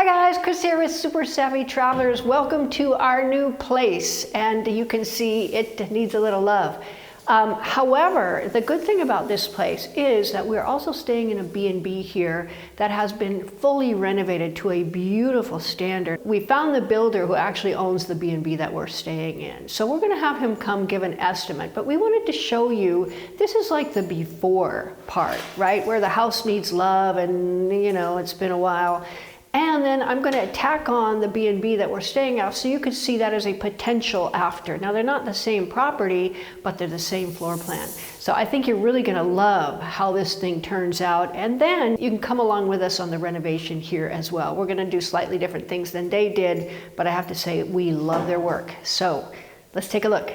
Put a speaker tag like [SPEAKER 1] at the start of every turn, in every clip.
[SPEAKER 1] Hi guys, Chris here with Super Savvy Travelers. Welcome to our new place, and you can see it needs a little love. However, the good thing about this place is that we're also staying in a B&B here that has been fully renovated to a beautiful standard. We found the builder who actually owns the B&B that we're staying in. So we're gonna have him come give an estimate, but we wanted to show you, this is like the before part, right? Where the house needs love and it's been a while. And then I'm going to tack on the B&B that we're staying at so you can see that as a potential after. Now they're not the same property, but they're the same floor plan. So I think you're really going to love how this thing turns out. And then you can come along with us on the renovation here as well. We're going to do slightly different things than they did, but I have to say we love their work. So let's take a look.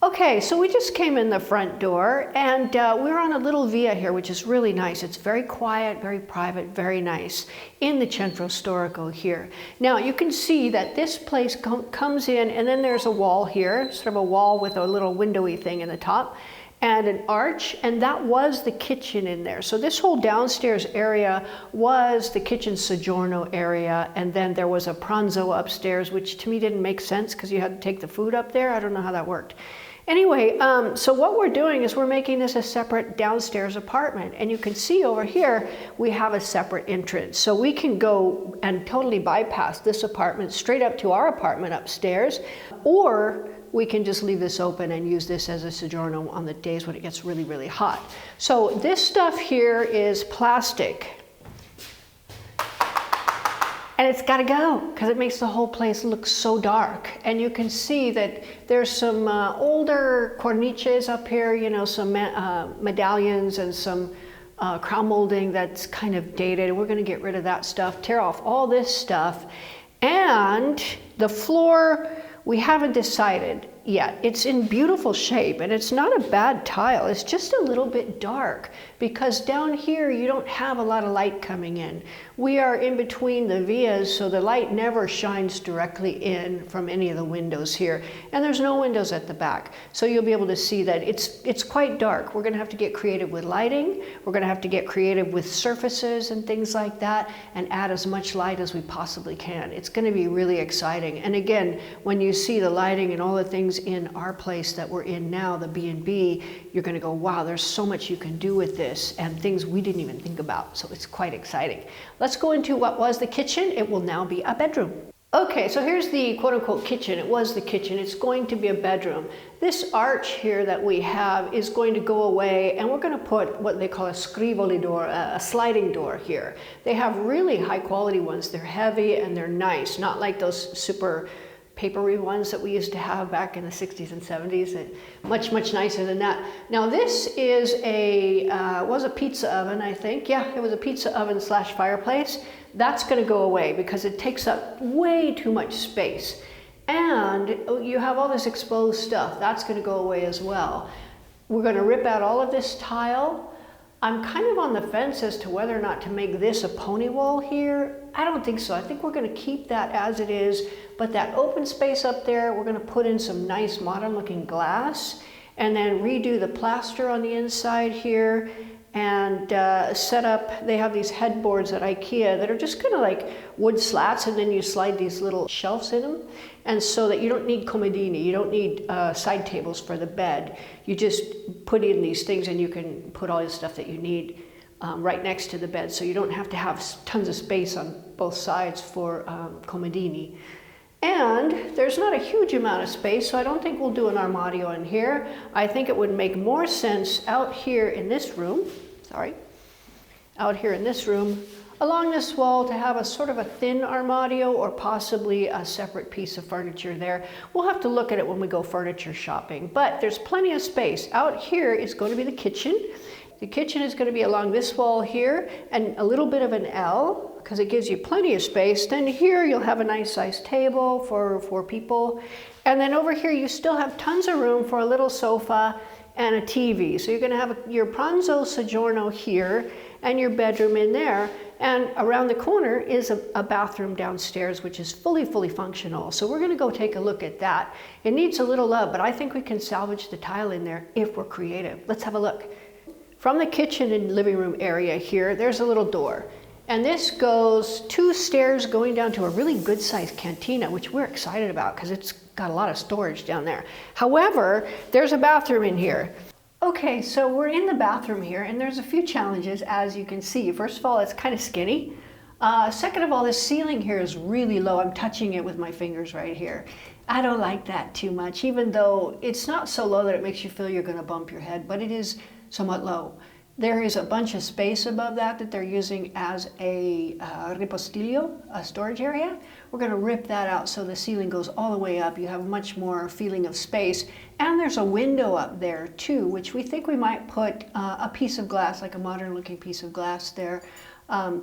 [SPEAKER 1] Okay, so we just came in the front door and we're on a little via here, which is really nice. It's very quiet, very private, very nice in the centro storico here. Now you can see that this place comes in and then there's a wall here, sort of a wall with a little windowy thing in the top and an arch, and that was the kitchen in there. So this whole downstairs area was the kitchen soggiorno area, and then there was a pranzo upstairs, which to me didn't make sense because you had to take the food up there. I don't know how that worked. Anyway, so what we're doing is we're making this a separate downstairs apartment, and you can see over here we have a separate entrance. So we can go and totally bypass this apartment straight up to our apartment upstairs, or we can just leave this open and use this as a soggiorno on the days when it gets really, really hot. So this stuff here is plastic. And it's got to go because it makes the whole place look so dark. And you can see that there's some older cornices up here, some medallions and some crown molding that's kind of dated. We're going to get rid of that stuff, tear off all this stuff. And the floor, we haven't decided yet. It's in beautiful shape and it's not a bad tile. It's just a little bit dark because down here you don't have a lot of light coming in. We are in between the vias, so the light never shines directly in from any of the windows here. And there's no windows at the back. So you'll be able to see that it's quite dark. We're gonna have to get creative with lighting. We're gonna have to get creative with surfaces and things like that and add as much light as we possibly can. It's gonna be really exciting. And again, when you see the lighting and all the things in our place that we're in now, the B&B, you're gonna go, wow, there's so much you can do with this and things we didn't even think about. So it's quite exciting. Let's go into what was the kitchen. It will now be a bedroom. Okay, so here's the quote-unquote kitchen. It was the kitchen. It's going to be a bedroom. This arch here that we have is going to go away, and we're going to put what they call a scrivoli door, a sliding door here. They have really high quality ones. They're heavy and they're nice, not like those super papery ones that we used to have back in the 60s and 70s. Much, much nicer than that. Now this is was a pizza oven, I think. Yeah, it was a pizza oven slash fireplace. That's gonna go away because it takes up way too much space. And you have all this exposed stuff. That's gonna go away as well. We're gonna rip out all of this tile. I'm kind of on the fence as to whether or not to make this a pony wall here. I don't think so. I think we're going to keep that as it is, but that open space up there, we're going to put in some nice modern looking glass and then redo the plaster on the inside here and set up, they have these headboards at IKEA that are just kind of like wood slats, and then you slide these little shelves in them. And so that you don't need comodini, you don't need side tables for the bed. You just put in these things and you can put all the stuff that you need right next to the bed. So you don't have to have tons of space on both sides for comodini. And there's not a huge amount of space, so I don't think we'll do an armadio in here. I think it would make more sense out here in this room, along this wall to have a sort of a thin armadio or possibly a separate piece of furniture there. We'll have to look at it when we go furniture shopping, but there's plenty of space. Out here is going to be the kitchen. The kitchen is going to be along this wall here and a little bit of an L because it gives you plenty of space. Then here you'll have a nice sized table for 4 people. And then over here you still have tons of room for a little sofa and a TV. So you're going to have your pranzo soggiorno here and your bedroom in there. And around the corner is a bathroom downstairs, which is fully functional. So we're going to go take a look at that. It needs a little love, but I think we can salvage the tile in there if we're creative. Let's have a look. From the kitchen and living room area here, there's a little door. And this goes 2 stairs going down to a really good sized cantina, which we're excited about because it's got a lot of storage down there. However, there's a bathroom in here. Okay, so we're in the bathroom here and there's a few challenges, as you can see. First of all, it's kind of skinny. Second of all, this ceiling here is really low. I'm touching it with my fingers right here. I don't like that too much, even though it's not so low that it makes you feel you're going to bump your head, but it is somewhat low. There is a bunch of space above that they're using as a ripostillo, a storage area. We're going to rip that out so the ceiling goes all the way up. You have much more feeling of space. And there's a window up there too, which we think we might put a piece of glass, like a modern looking piece of glass there,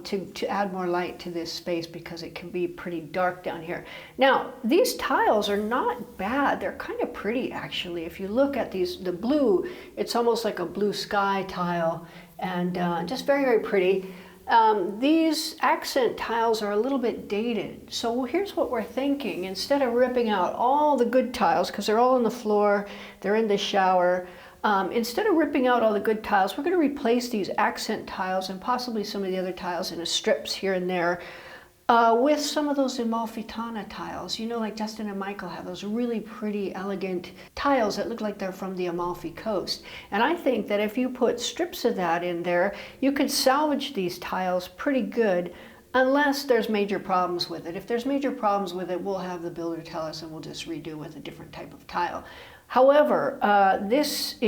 [SPEAKER 1] to add more light to this space because it can be pretty dark down here. Now, these tiles are not bad. They're kind of pretty actually. If you look at these, the blue, it's almost like a blue sky tile and just very, very pretty. These accent tiles are a little bit dated. So here's what we're thinking. Instead of ripping out all the good tiles, because they're all on the floor, they're in the shower, instead of ripping out all the good tiles, we're going to replace these accent tiles and possibly some of the other tiles in strips here and there with some of those Amalfitana tiles. You know, like Justin and Michael have those really pretty, elegant tiles that look like they're from the Amalfi Coast. And I think that if you put strips of that in there, you could salvage these tiles pretty good, unless there's major problems with it. If there's major problems with it, we'll have the builder tell us and we'll just redo with a different type of tile. However, this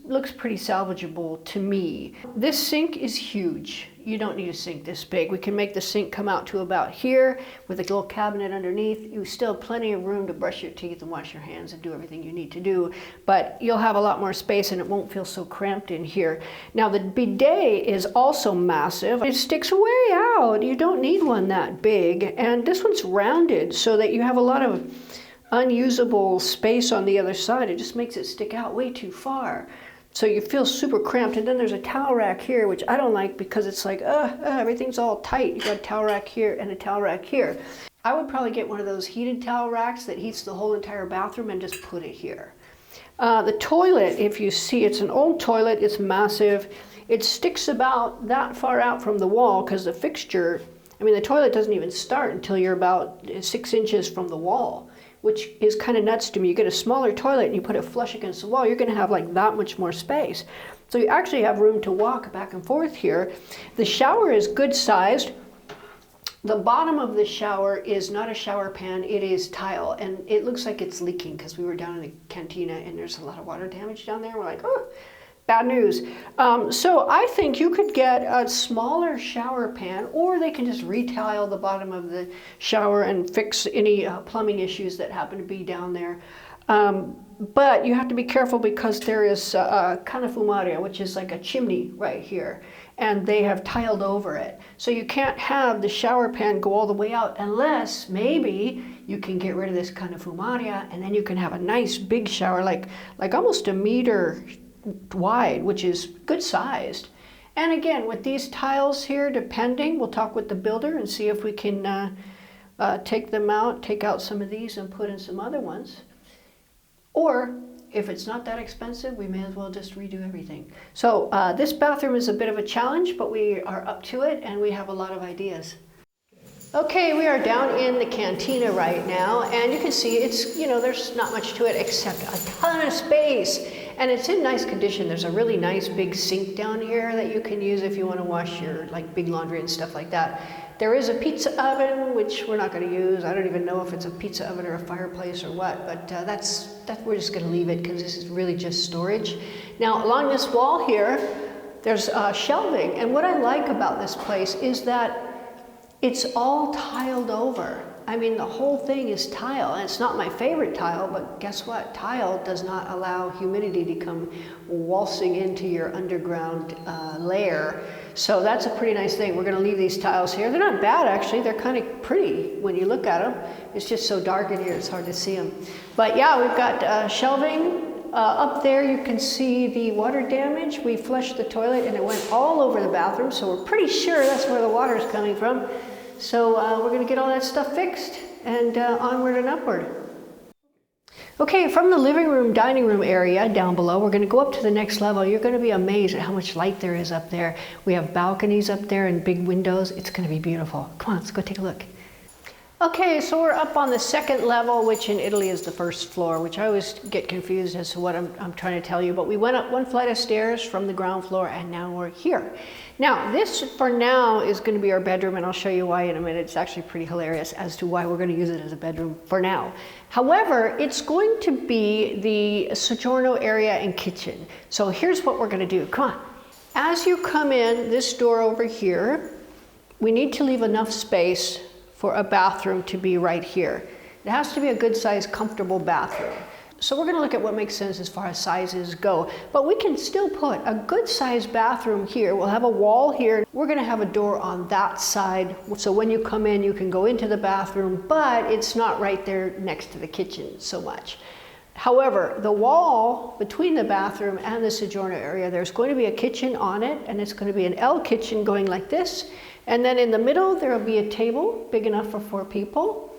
[SPEAKER 1] looks pretty salvageable to me. This sink is huge. You don't need a sink this big. We can make the sink come out to about here with a little cabinet underneath. You still have plenty of room to brush your teeth and wash your hands and do everything you need to do, but you'll have a lot more space and it won't feel so cramped in here. Now the bidet is also massive. It sticks way out. You don't need one that big, and this one's rounded so that you have a lot of unusable space on the other side. It just makes it stick out way too far. So you feel super cramped. And then there's a towel rack here, which I don't like because it's like, everything's all tight. You got a towel rack here and a towel rack here. I would probably get one of those heated towel racks that heats the whole entire bathroom and just put it here. The toilet, if you see, it's an old toilet. It's massive. It sticks about that far out from the wall because the fixture, I mean, the toilet doesn't even start until you're about 6 inches from the wall, which is kind of nuts to me. You get a smaller toilet and you put it flush against the wall, you're going to have like that much more space. So you actually have room to walk back and forth here. The shower is good sized. The bottom of the shower is not a shower pan, it is tile, and it looks like it's leaking because we were down in the cantina and there's a lot of water damage down there. We're like, oh, bad news. So I think you could get a smaller shower pan, or they can just retile the bottom of the shower and fix any plumbing issues that happen to be down there. But you have to be careful because there is a canafumaria, which is like a chimney right here, and they have tiled over it. So you can't have the shower pan go all the way out unless maybe you can get rid of this canafumaria, and then you can have a nice big shower, like almost 1 meter wide, which is good sized. And again, with these tiles here, depending, we'll talk with the builder and see if we can take them out, take out some of these and put in some other ones. Or if it's not that expensive, we may as well just redo everything. So this bathroom is a bit of a challenge, but we are up to it and we have a lot of ideas. Okay, we are down in the cantina right now, and you can see it's, you know, there's not much to it except a ton of space. And it's in nice condition. There's a really nice big sink down here that you can use if you want to wash your like big laundry and stuff like that. There is a pizza oven, which we're not going to use. I don't even know if it's a pizza oven or a fireplace or what, but we're just going to leave it because this is really just storage. Now, along this wall here, there's shelving. And what I like about this place is that it's all tiled over. I mean, the whole thing is tile, and it's not my favorite tile, but guess what? Tile does not allow humidity to come waltzing into your underground layer. So that's a pretty nice thing. We're going to leave these tiles here. They're not bad, actually. They're kind of pretty when you look at them. It's just so dark in here, it's hard to see them. But yeah, we've got shelving. Up there you can see the water damage. We flushed the toilet and it went all over the bathroom, so we're pretty sure that's where the water is coming from. So we're going to get all that stuff fixed and onward and upward. Okay, from the living room, dining room area down below, we're going to go up to the next level. You're going to be amazed at how much light there is up there. We have balconies up there and big windows. It's going to be beautiful. Come on, let's go take a look. Okay, so we're up on the second level, which in Italy is the first floor, which I always get confused as to what I'm trying to tell you. But we went up one flight of stairs from the ground floor, and now we're here. Now, this for now is going to be our bedroom, and I'll show you why in a minute. It's actually pretty hilarious as to why we're going to use it as a bedroom for now. However, it's going to be the soggiorno area and kitchen. So here's what we're going to do. Come on. As you come in this door over here, we need to leave enough space for a bathroom to be right here. It has to be a good size, comfortable bathroom. So we're going to look at what makes sense as far as sizes go, but we can still put a good sized bathroom here. We'll have a wall here. We're going to have a door on that side. So when you come in, you can go into the bathroom, but it's not right there next to the kitchen so much. However, the wall between the bathroom and the soggiorno area, there's going to be a kitchen on it, and it's going to be an L kitchen going like this. And then in the middle, there will be a table big enough for 4 people.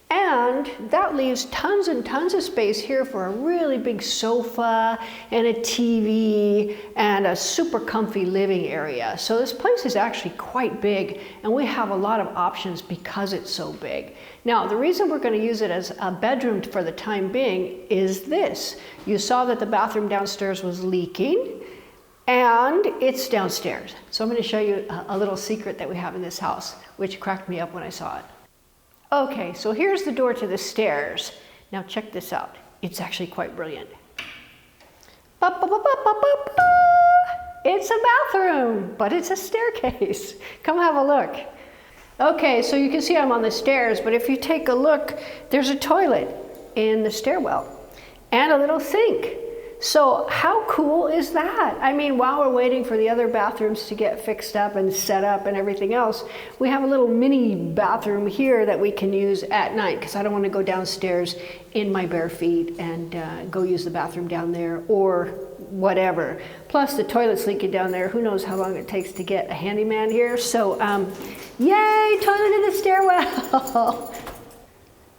[SPEAKER 1] And that leaves tons and tons of space here for a really big sofa and a TV and a super comfy living area. So this place is actually quite big, and we have a lot of options because it's so big. Now, the reason we're going to use it as a bedroom for the time being is this. You saw that the bathroom downstairs was leaking, and it's downstairs. So I'm going to show you a little secret that we have in this house, which cracked me up when I saw it. Okay, so here's the door to the stairs. Now check this out. It's actually quite brilliant. It's a bathroom, but it's a staircase. Come have a look. Okay, so you can see I'm on the stairs, but if you take a look, there's a toilet in the stairwell and a little sink. So how cool is that? I mean, while we're waiting for the other bathrooms to get fixed up and set up and everything else, we have a little mini bathroom here that we can use at night, because I don't want to go downstairs in my bare feet and go use the bathroom down there or whatever. Plus the toilet's leaking down there. Who knows how long it takes to get a handyman here. So yay, toilet in the stairwell.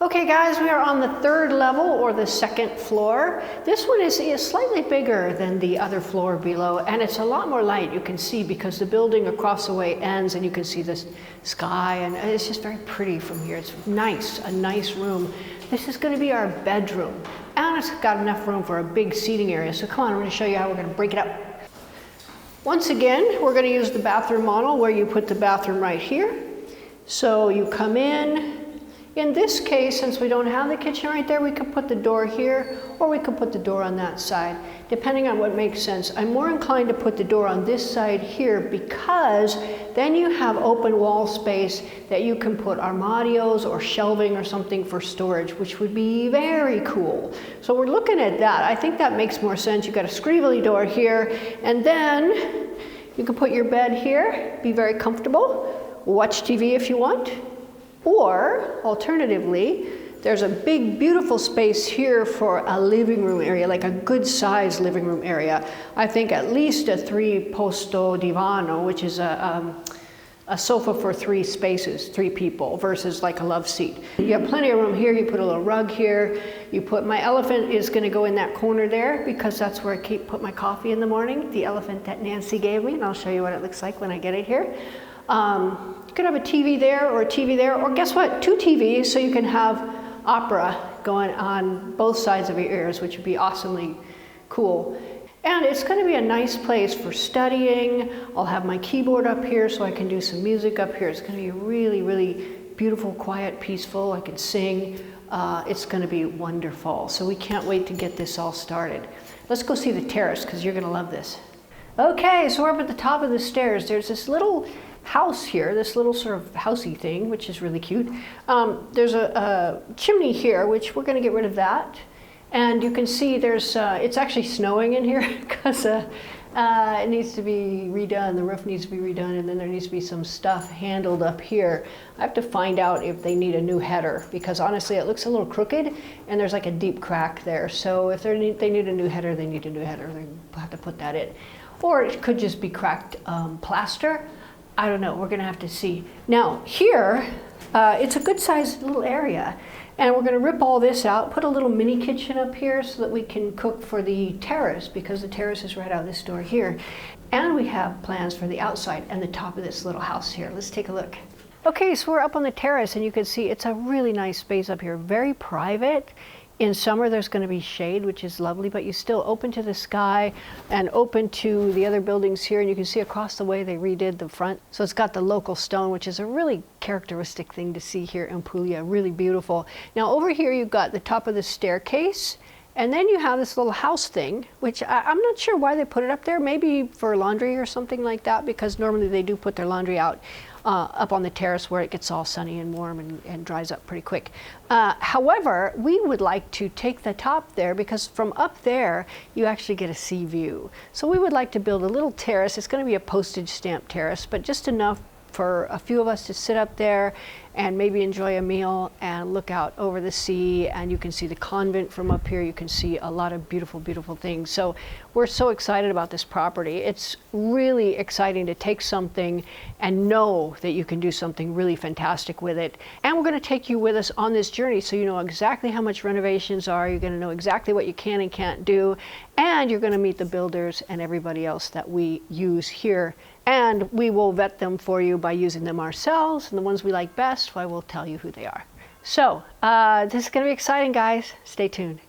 [SPEAKER 1] Okay guys, we are on the 3rd level, or the 2nd floor. This one is slightly bigger than the other floor below, and it's a lot more light, you can see, because the building across the way ends and you can see the sky, and it's just very pretty from here. It's nice, a nice room. This is going to be our bedroom, and it's got enough room for a big seating area. So come on, I'm going to show you how we're going to break it up. Once again, we're going to use the bathroom model where you put the bathroom right here. So you come in. In this case, since we don't have the kitchen right there, we could put the door here, or we could put the door on that side, depending on what makes sense. I'm more inclined to put the door on this side here, because then you have open wall space that you can put armarios or shelving or something for storage, which would be very cool. So we're looking at that. I think that makes more sense. You've got a scrivoli door here, and then you can put your bed here, be very comfortable, watch TV if you want. Or, alternatively, there's a big, beautiful space here for a living room area, like a good-sized living room area. I think at least a 3-posto divano, which is a sofa for 3 spaces, 3 people, versus like a love seat. You have plenty of room here. You put a little rug here. You put, my elephant is going to go in that corner there, because that's where I put my coffee in the morning, the elephant that Nancy gave me, and I'll show you what it looks like when I get it here. You could have a TV there, or a TV there, or guess what? 2 TVs, so you can have opera going on both sides of your ears, which would be awesomely cool. And it's going to be a nice place for studying. I'll have my keyboard up here so I can do some music up here. It's going to be really, really beautiful, quiet, peaceful. I can sing. It's going to be wonderful. So we can't wait to get this all started. Let's go see the terrace, because you're going to love this. Okay, so we're up at the top of the stairs. There's this little house here, this little sort of housey thing, which is really cute. There's a chimney here, which we're going to get rid of that. And you can see there's, it's actually snowing in here, because it needs to be redone. The roof needs to be redone, and then there needs to be some stuff handled up here. I have to find out if they need a new header, because honestly it looks a little crooked, and there's like a deep crack there. So if they need a new header, they need a new header. They have to put that in. Or it could just be cracked plaster. I don't know, we're gonna have to see. Now here, it's a good sized little area. And we're going to rip all this out, put a little mini kitchen up here so that we can cook for the terrace, because the terrace is right out this door here. And we have plans for the outside and the top of this little house here. Let's take a look. Okay, so we're up on the terrace and you can see it's a really nice space up here, very private. In summer there's going to be shade, which is lovely, but you're still open to the sky and open to the other buildings here. And you can see across the way they redid the front. So it's got the local stone, which is a really characteristic thing to see here in Puglia, really beautiful. Now over here you've got the top of the staircase, and then you have this little house thing, which I'm not sure why they put it up there, maybe for laundry or something like that, because normally they do put their laundry out up on the terrace where it gets all sunny and warm and dries up pretty quick. However, we would like to take the top there, because from up there you actually get a sea view. So we would like to build a little terrace. It's going to be a postage stamp terrace, but just enough for a few of us to sit up there and maybe enjoy a meal and look out over the sea. And you can see the convent from up here. You can see a lot of beautiful, beautiful things. So we're so excited about this property. It's really exciting to take something and know that you can do something really fantastic with it. And we're going to take you with us on this journey, so you know exactly how much renovations are. You're going to know exactly what you can and can't do. And you're going to meet the builders and everybody else that we use here. And we will vet them for you by using them ourselves, and the ones we like best, I will tell you who they are. So this is going to be exciting, guys. Stay tuned.